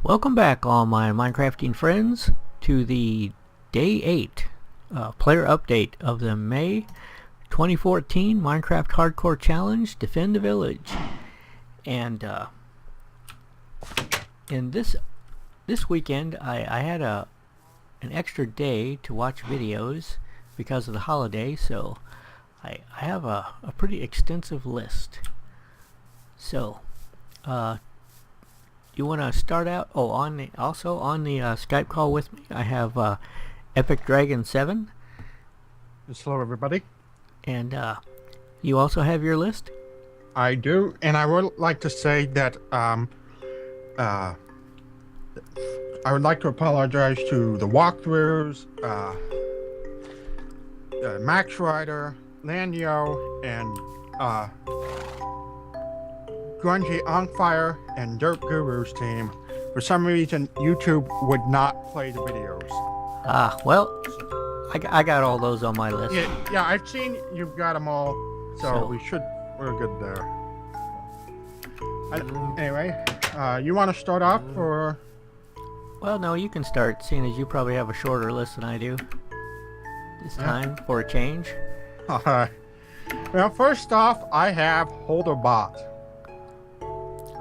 Welcome back, all my Minecrafting friends, to the Day 8 player update of the May 2014 Minecraft Hardcore Challenge, Defend the Village. And in this weekend, I had an extra day to watch videos because of the holiday, so I have a pretty extensive list. So, you want to start out? Oh, also on the Skype call with me, I have Epic Dragon 7. Hello, everybody. And you also have your list? I do, and I would like to say that I would like to apologize to the walkthroughs, Max Rider, Lanny Oh, and UNK Fire and Dirt Guru's team. For some reason, YouTube would not play the videos. Well, I got all those on my list. Yeah, I've seen you've got them all, so we're good there. Anyway, you want to start off, or? Well, no, you can start, seeing as you probably have a shorter list than I do this time, for a change. Alright. Well, first off, I have Holderbot.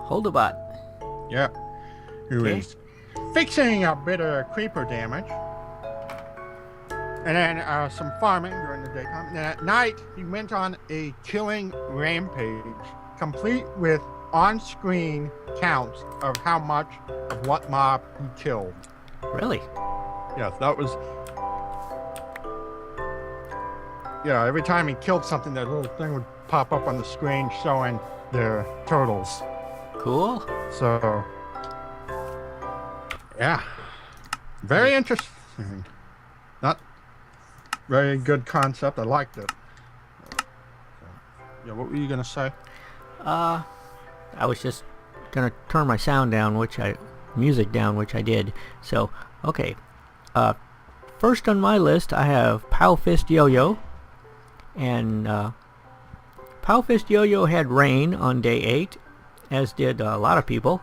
Holdabot. Yeah. Who is fixing a bit of creeper damage. And then some farming during the daytime. And at night, he went on a killing rampage, complete with on-screen counts of how much of what mob he killed. Really? Yes, that was... Yeah, every time he killed something, that little thing would pop up on the screen showing their totals. Cool. So, yeah, very interesting. Not very good concept. I liked it. Yeah, what were you gonna say? I was just gonna turn my sound down, music down, which I did. So, okay. First on my list, I have Pow Fist Yo-Yo, and Pow Fist Yo-Yo had rain on day 8. As did a lot of people,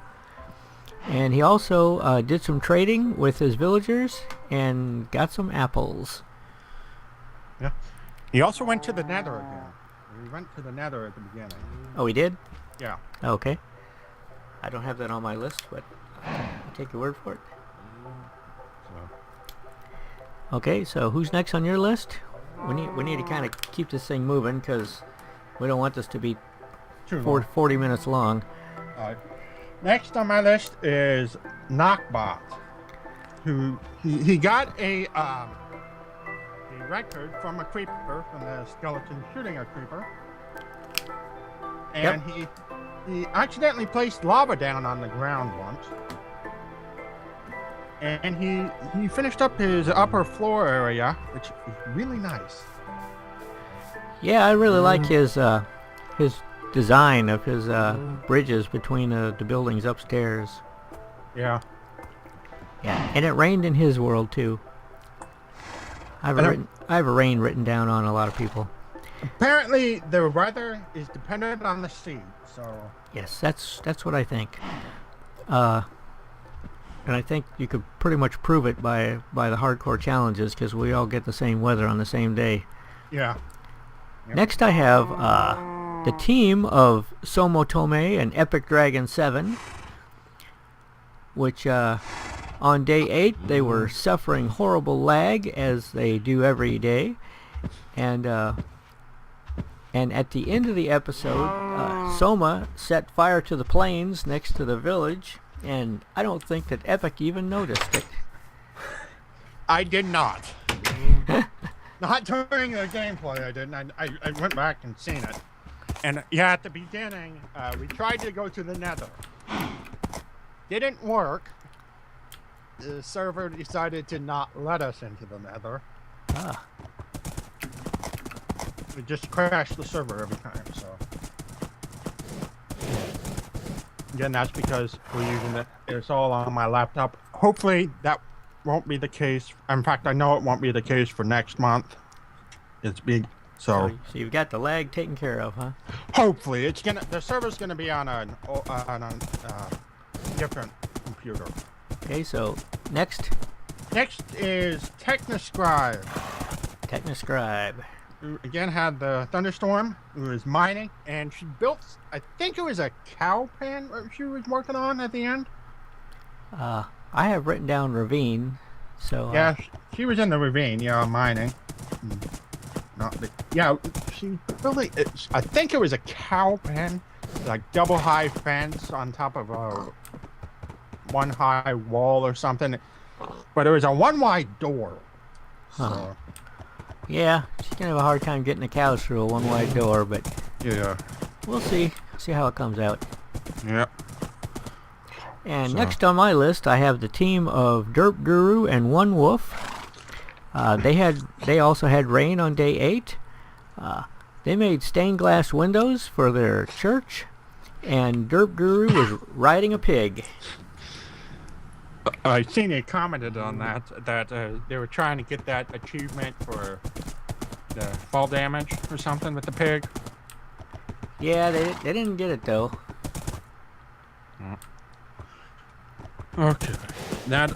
and he also did some trading with his villagers and got some apples. Yeah, he also went to the Nether again. He went to the Nether at the beginning. Oh, he did? Yeah. Okay. I don't have that on my list, but I'll take your word for it. Okay, so who's next on your list? We need to kind of keep this thing moving, because we don't want this to be 40 minutes long. Next on my list is Knockbox, who he got a record from a creeper, from the skeleton shooting a creeper, and he accidentally placed lava down on the ground once, and he finished up his upper floor area, which is really nice. Yeah, I really like his design of his bridges between the buildings upstairs. Yeah. Yeah, and it rained in his world too. I have a rain written down on a lot of people. Apparently, the weather is dependent on the sea. So. Yes, that's what I think. And I think you could pretty much prove it by the hardcore challenges, because we all get the same weather on the same day. Yeah. Yep. Next, I have the team of Soma and Epic Dragon 7, which on day 8 they were suffering horrible lag, as they do every day, and at the end of the episode, Soma set fire to the plains next to the village, and I don't think that Epic even noticed it. I did not. Not during the gameplay, I didn't. I went back and seen it. And yeah, at the beginning, we tried to go to the Nether. Didn't work. The server decided to not let us into the Nether. We just crashed the server every time, so. Again, that's because we're using it. It's all on my laptop. Hopefully, that won't be the case. In fact, I know it won't be the case for next month. It's big. So you've got the lag taken care of, huh? Hopefully, the server's gonna be on a different computer. Okay, so next. Next is Tecna Scribe. Tecna Scribe. Who again had the thunderstorm. Who was mining, and she built, I think it was a cow pen she was working on at the end. I have written down ravine, so... Yeah, she was in the ravine, mining. She really... I think it was a cow pen, like double high fence on top of a one high wall or something. But it was a one wide door. So. Yeah, she's going to have a hard time getting the cows through a one wide door, but... Yeah. We'll see. See how it comes out. Yep. And next on my list, I have the team of Derp Guru and One Wolf. They also had rain on day 8. They made stained glass windows for their church, and Derp Guru was riding a pig. I seen it commented on that they were trying to get that achievement for the fall damage or something with the pig. Yeah, they didn't get it though. Okay, that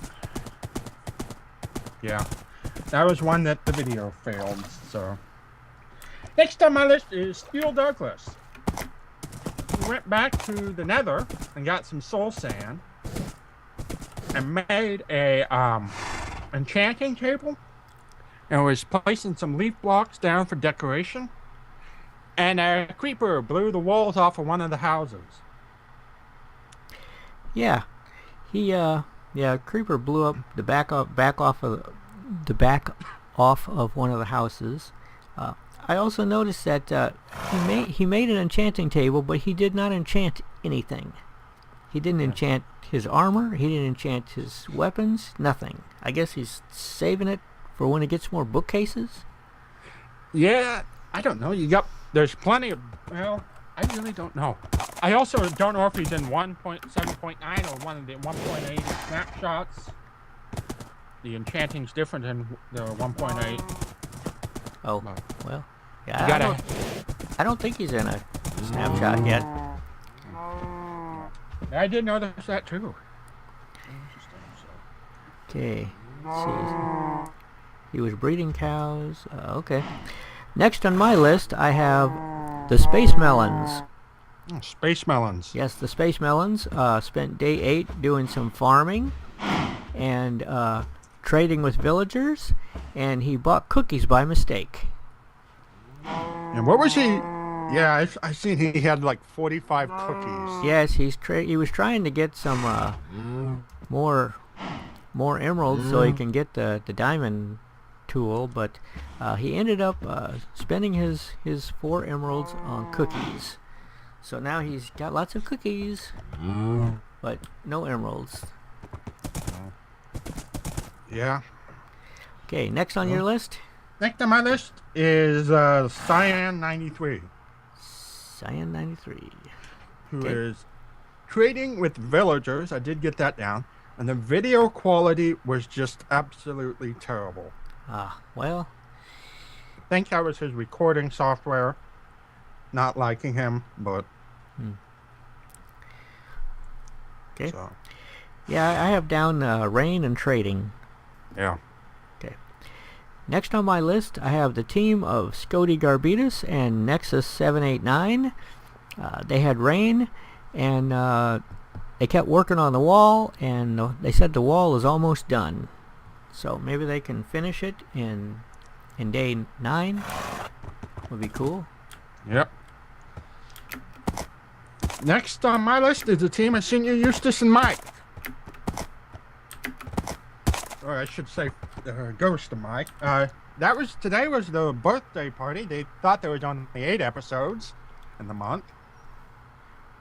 was one that the video failed. So next on my list is Steel Douglas. We went back to the Nether and got some soul sand and made a enchanting table, and was placing some leaf blocks down for decoration. And a creeper blew the walls off of one of the houses. Yeah. Creeper blew up the back off of one of the houses. I also noticed that he made an enchanting table, but he did not enchant anything. He didn't enchant his armor. He didn't enchant his weapons. Nothing. I guess he's saving it for when he gets more bookcases. Yeah, I don't know. There's plenty of. Well, I really don't know. I also don't know if he's in 1.7.9 or one of the 1.8 snapshots. The enchanting's different than the 1.8. Oh, well. Yeah, I don't think he's in a snapshot yet. I did notice that too. Okay. Let's see. He was breeding cows. Okay. Next on my list, I have the Space Melons. Space Melons. Yes, the Space Melons spent day 8 doing some farming and trading with villagers, and he bought cookies by mistake. And what was he? Yeah, I seen he had like 45 cookies. Yes, he was trying to get some more emeralds so he can get the diamond tool, but he ended up spending his 4 emeralds on cookies. So now he's got lots of cookies, but no emeralds. Yeah. Okay, next on your list? Next on my list is Cyan 93. Cyan 93. Who is trading with villagers. I did get that down. And the video quality was just absolutely terrible. Well. I think that was his recording software. Not liking him, but... Okay. So. Yeah, I have down rain and trading. Yeah. Okay. Next on my list, I have the team of Scotty Garbus and Nexus 789. They had rain, and they kept working on the wall, and they said the wall is almost done. So maybe they can finish it in day 9. Would be cool. Yep. Next on my list is the team of Senior Eustace and Mike. Or I should say Ghost of Mike. Today was the birthday party. They thought there was only 8 episodes in the month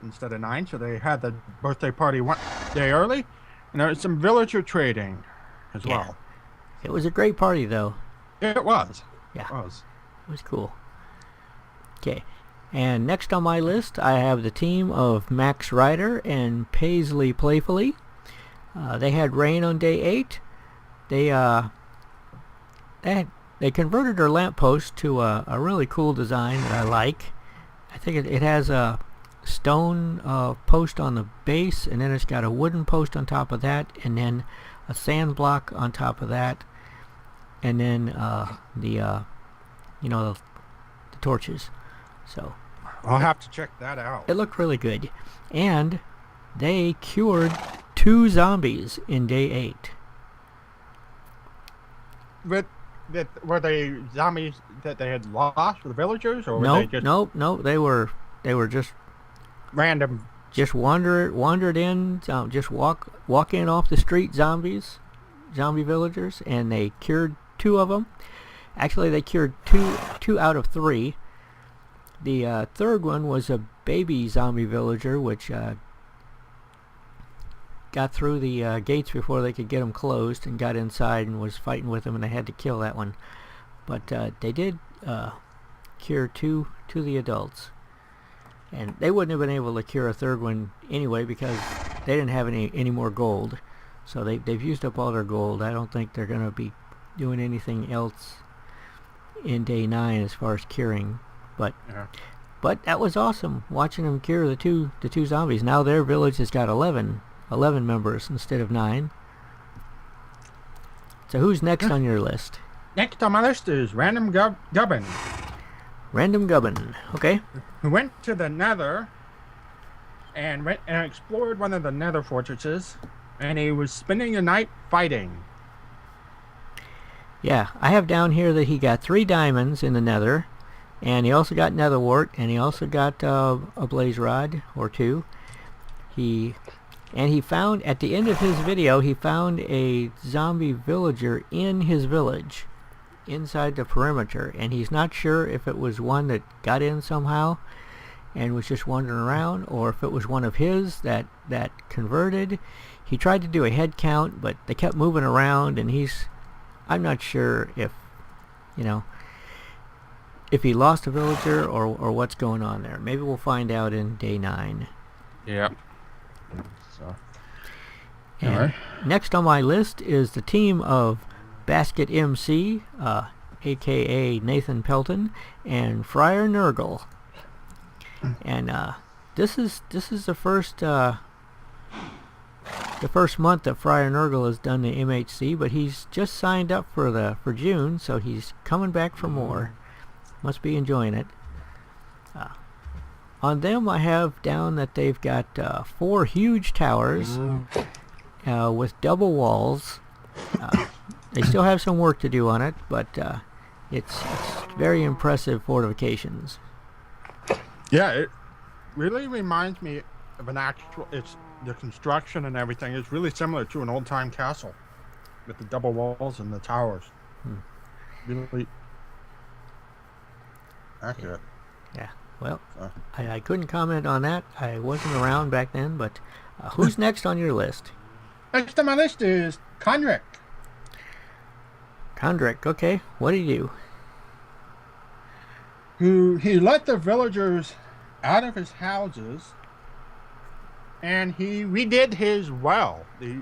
instead of 9, so they had the birthday party one day early. And there was some villager trading as well. It was a great party, though. It was. Yeah. It was. It was cool. Okay. And next on my list, I have the team of Max Ryder and Paisley Playfully. They had rain on day 8. They converted their lamppost to a really cool design that I like. I think it has stone post on the base, and then it's got a wooden post on top of that, and then a sand block on top of that, and then the torches. So I'll have to check that out. it looked really good, and they cured 2 zombies in day 8. Were they zombies that they had lost for the villagers, or were Nope, they just nope. They were just random? just wandered in, just walk in off the street zombie villagers, and they cured 2 of them. Actually, they cured two out of 3. The third one was a baby zombie villager, which got through the gates before they could get them closed, and got inside and was fighting with them, and they had to kill that one. But they did cure two of the adults, and they wouldn't have been able to cure a third one anyway because they didn't have any more gold. So they've used up all their gold. I don't think they're going to be doing anything else in day 9 as far as curing. But that was awesome watching them cure the two zombies. Now their village has got 11 members instead of 9. So who's next on your list? Next on my list is Random Gubbin. Random Gubbin, okay. Who went to the Nether and went and explored one of the Nether fortresses, and he was spending the night fighting. Yeah, I have down here that he got 3 diamonds in the Nether, and he also got nether wart, and he also got a blaze rod or 2. He found, at the end of his video, he found a zombie villager in his village, inside the perimeter, and he's not sure if it was one that got in somehow and was just wandering around, or if it was one of his that converted. He tried to do a head count, but they kept moving around, and I'm not sure if he lost a villager or what's going on there. Maybe we'll find out in day 9. Yep. So. And Alright. Next on my list is the team of Basket MC, aka Nathan Pelton, and Friar Nurgle. And this is the first month that Friar Nurgle has done the MHC, but he's just signed up for June, so he's coming back for more. Must be enjoying it. On them, I have down that they've got 4 huge towers with double walls. They still have some work to do on it, but it's very impressive fortifications. Yeah, it really reminds me of an actual. The construction and everything is really similar to an old-time castle, with the double walls and the towers. Really accurate. Yeah. Well, I couldn't comment on that. I wasn't around back then, but who's next on your list? Next on my list is Conric. Condrick, okay. What did he do? He let the villagers out of his houses, and he redid his well, the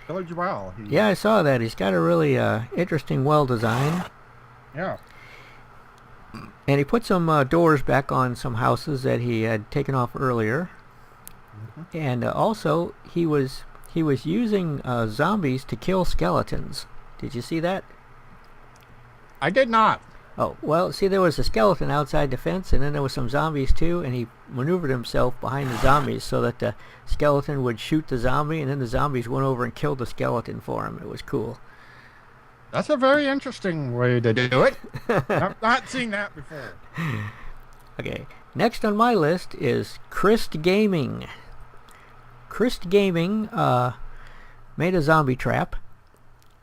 village well. Yeah, I saw that. He's got a really interesting well design. Yeah. And he put some doors back on some houses that he had taken off earlier. And also, he was using zombies to kill skeletons. Did you see that? I did not. Oh, well, see, there was a skeleton outside the fence, and then there was some zombies too, and he maneuvered himself behind the zombies so that the skeleton would shoot the zombie, and then the zombies went over and killed the skeleton for him. It was cool. That's a very interesting way to do it. I've not seen that before. Okay, next on my list is Krista Gaming. Krista Gaming made a zombie trap,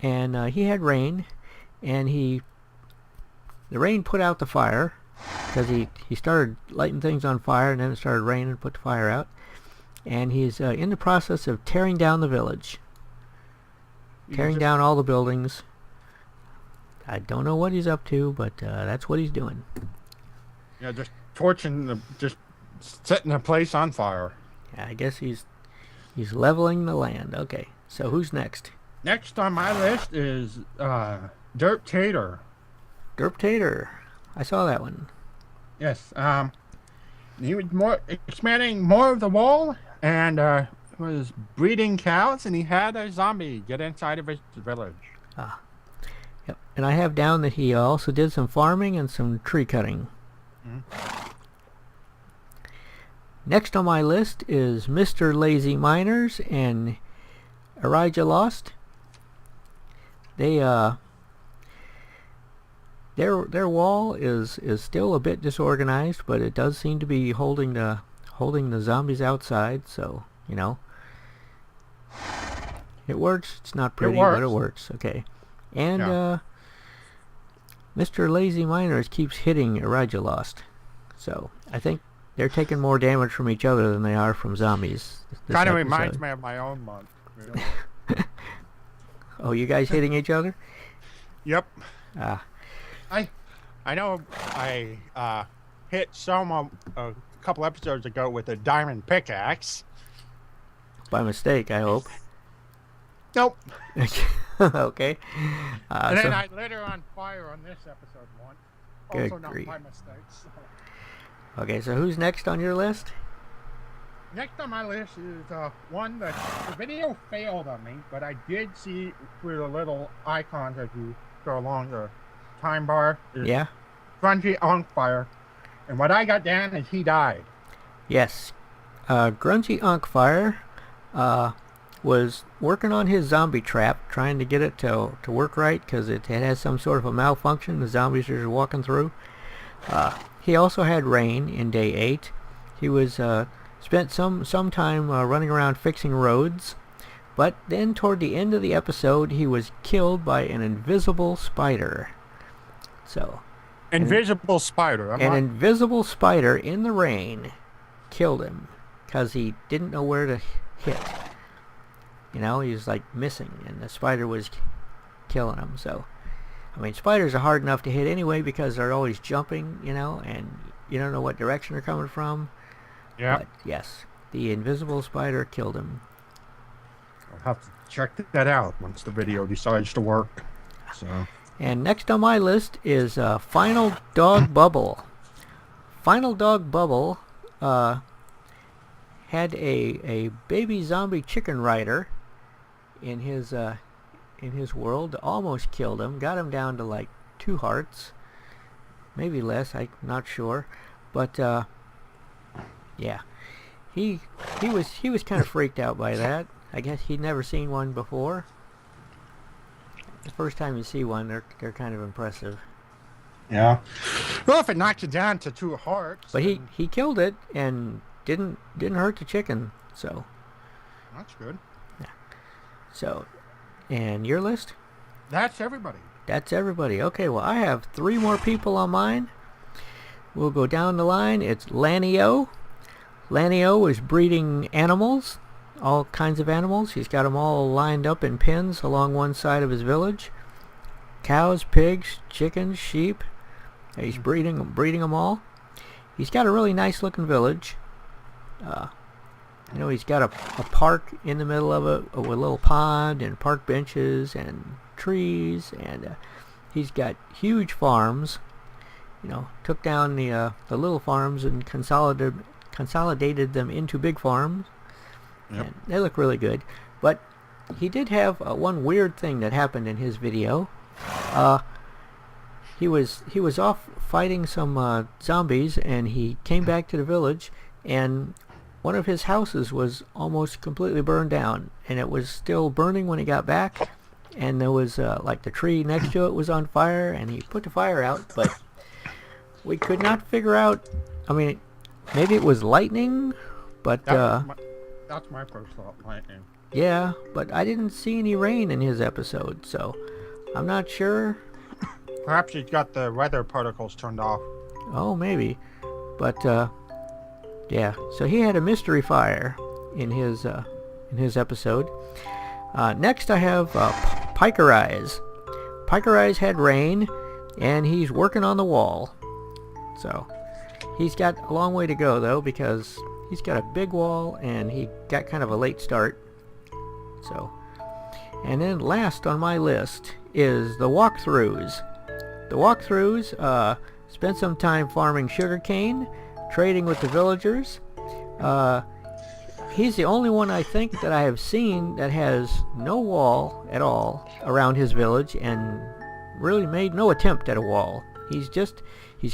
and he had rain, and the rain put out the fire, because he started lighting things on fire, and then it started raining and put the fire out, and he's in the process of tearing down the village. Tearing down all the buildings. I don't know what he's up to, but that's what he's doing. Yeah, just torching, just setting a place on fire. Yeah, I guess he's leveling the land. Okay, so who's next? Next on my list is Derp Tater. Derp Tater. I saw that one. Yes. He was expanding more of the wall, and was breeding cows, and he had a zombie get inside of his village. Ah. Yep. And I have down that he also did some farming and some tree cutting. Mm-hmm. Next on my list is Mr. Lazy Miners and Elijah Lost. They their wall is still a bit disorganized, but it does seem to be holding the zombies outside, so you know. It works. It's not pretty, but it works. Okay. And Mr. Lazy Miners keeps hitting Elijah Lost. So I think they're taking more damage from each other than they are from zombies. Kind of reminds me of my own month. Really. Oh, you guys hitting each other? Yep. I know I hit Soma a couple episodes ago with a diamond pickaxe. By mistake, I hope. Nope. Okay. And then I lit her on fire on this episode once. Good Also not grief. by mistake. So. Okay, so who's next on your list? Next on my list is one that the video failed on me, but I did see through the little icons as you go along the time bar. Yeah. Grungy UNK Fire. And what I got down is he died. Yes. Grungy UNK Fire was working on his zombie trap, trying to get it to work right because it has some sort of a malfunction. The zombies are walking through. He also had rain in day 8. He was spent some time running around fixing roads, but then toward the end of the episode he was killed by an invisible spider. So invisible spider. Invisible spider in the rain killed him because he didn't know where to hit. You know, he was like missing, and the spider was killing him. So, I mean, spiders are hard enough to hit anyway because they're always jumping, you know, and you don't know what direction they're coming from. Yeah. But yes, the invisible spider killed him. I'll have to check that out once the video decides to work. So. And next on my list is Final Dog Bubble. Final Dog Bubble had a baby zombie chicken rider in his world. Almost killed him. Got him down to like 2 hearts, maybe less. I'm not sure, but yeah, he was kind of freaked out by that. I guess he'd never seen one before. The first time you see one, they're kind of impressive. Yeah. Well, if it knocks you down to 2 hearts. But he killed it and didn't hurt the chicken. So. That's good. Yeah. So, and your list? That's everybody. That's everybody. Okay. Well, I have 3 more people on mine. We'll go down the line. It's Lanny Oh. Lanny Oh is breeding animals. All kinds of animals. He's got them all lined up in pens along one side of his village. Cows, pigs, chickens, sheep. He's breeding them all. He's got a really nice looking village. You know, he's got a park in the middle of it with a little pond and park benches and trees, and he's got huge farms. You know, took down the little farms and consolidated them into big farms. Yep. And they look really good. But he did have one weird thing that happened in his video. He was off fighting some zombies, and he came back to the village, and one of his houses was almost completely burned down, and it was still burning when he got back, and there was like the tree next to it was on fire, and he put the fire out, but we could not figure out. I mean, maybe it was lightning, but that's my first thought, lightning. Yeah, but I didn't see any rain in his episode, so I'm not sure. Perhaps he's got the weather particles turned off. Oh, maybe. But yeah, so he had a mystery fire in his episode. Next I have Piker Eyes. Piker Eyes had rain, and he's working on the wall. So he's got a long way to go, though, because he's got a big wall, and he got kind of a late start. So, and then last on my list is the walkthroughs. The walkthroughs spent some time farming sugarcane, trading with the villagers. He's the only one I think that I have seen that has no wall at all around his village and really made no attempt at a wall. He's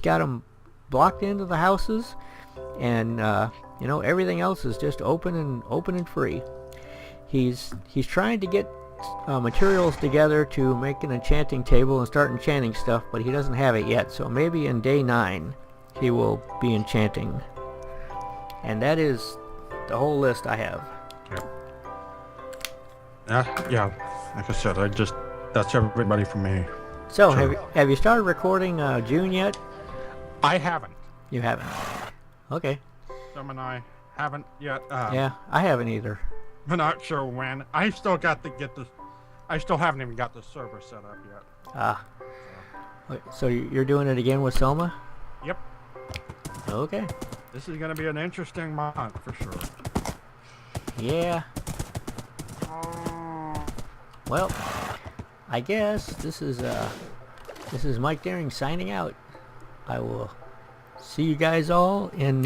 got them blocked into the houses, and you know, everything else is just open and free. He's trying to get materials together to make an enchanting table and start enchanting stuff, but he doesn't have it yet. So maybe in day 9 he will be enchanting. And that is the whole list I have. Yeah. Like I said, that's everybody from me. So have you started recording June yet? I haven't. You haven't. Okay. Some and I haven't yet. Yeah, I haven't either. I'm not sure when. I still haven't even got the server set up yet. So you're doing it again with Soma? Yep. Okay. This is going to be an interesting month for sure. Yeah. Well, I guess this is Mike Daring signing out. I will see you guys all in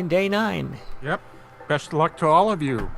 day 9. Yep. Best of luck to all of you.